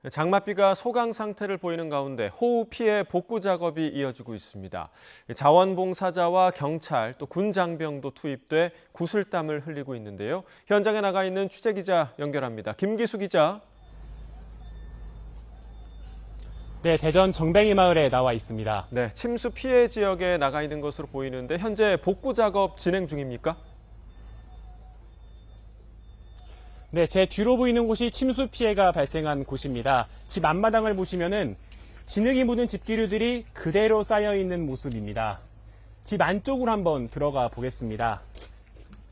장맛비가 소강 상태를 보이는 가운데 호우 피해 복구 작업이 이어지고 있습니다. 자원봉사자와 경찰 또 군 장병도 투입돼 구슬땀을 흘리고 있는데요. 현장에 나가 있는 취재기자 연결합니다. 김기수 기자. 네, 대전 정뱅이 마을에 나와 있습니다. 네, 침수 피해 지역에 나가 있는 것으로 보이는데 현재 복구 작업 진행 중입니까? 네, 제 뒤로 보이는 곳이 침수 피해가 발생한 곳입니다. 집 앞마당을 보시면은 진흙이 묻은 집기류들이 그대로 쌓여 있는 모습입니다. 집 안쪽으로 한번 들어가 보겠습니다.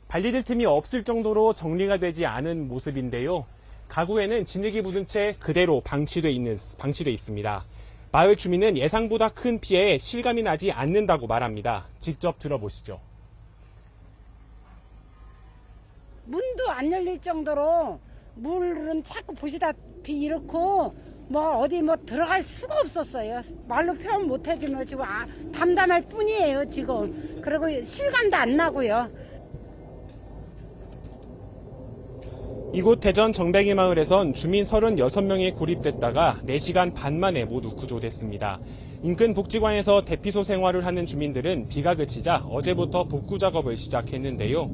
발디딜 틈이 없을 정도로 정리가 되지 않은 모습인데요. 가구에는 진흙이 묻은 채 그대로 방치돼 있습니다. 마을 주민은 예상보다 큰 피해에 실감이 나지 않는다고 말합니다. 직접 들어보시죠. 문도 안 열릴 정도로 물은 자꾸 보시다시피 이렇고 어디 들어갈 수가 없었어요. 말로 표현 못 해주면 지금 담담할 뿐이에요 지금. 그리고 실감도 안 나고요. 이곳 대전 정뱅이 마을에선 주민 36명이 구립됐다가 4시간 반 만에 모두 구조됐습니다. 인근 복지관에서 대피소 생활을 하는 주민들은 비가 그치자 어제부터 복구 작업을 시작했는데요.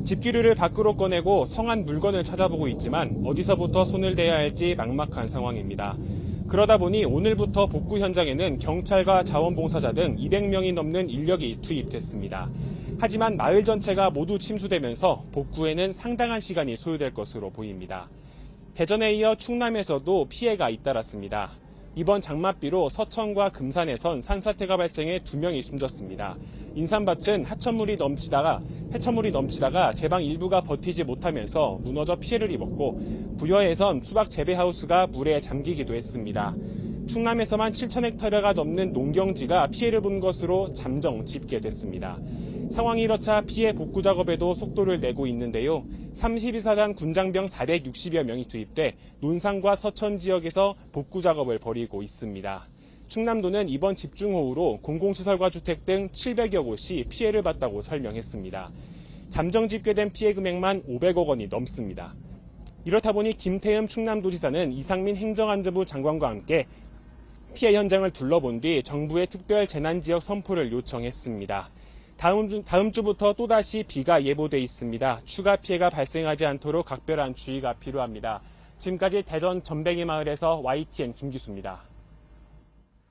집기류를 밖으로 꺼내고 성한 물건을 찾아보고 있지만 어디서부터 손을 대야 할지 막막한 상황입니다. 그러다 보니 오늘부터 복구 현장에는 경찰과 자원봉사자 등 200명이 넘는 인력이 투입됐습니다. 하지만 마을 전체가 모두 침수되면서 복구에는 상당한 시간이 소요될 것으로 보입니다. 대전에 이어 충남에서도 피해가 잇따랐습니다. 이번 장맛비로 서천과 금산에선 산사태가 발생해 2명이 숨졌습니다. 인삼밭은 해천물이 넘치다가 제방 일부가 버티지 못하면서 무너져 피해를 입었고 부여에선 수박 재배하우스가 물에 잠기기도 했습니다. 충남에서만 7,000헥타르가 넘는 농경지가 피해를 본 것으로 잠정 집계됐습니다. 상황이 이렇자 피해 복구 작업에도 속도를 내고 있는데요. 32사단 군장병 460여 명이 투입돼 논산과 서천 지역에서 복구 작업을 벌이고 있습니다. 충남도는 이번 집중호우로 공공시설과 주택 등 700여 곳이 피해를 봤다고 설명했습니다. 잠정 집계된 피해 금액만 500억 원이 넘습니다. 이렇다 보니 김태흠 충남도지사는 이상민 행정안전부 장관과 함께 피해 현장을 둘러본 뒤 정부의 특별 재난지역 선포를 요청했습니다. 다음 주부터 또다시 비가 예보돼 있습니다. 추가 피해가 발생하지 않도록 각별한 주의가 필요합니다. 지금까지 대전 전뱅이 마을에서 YTN 김기수입니다.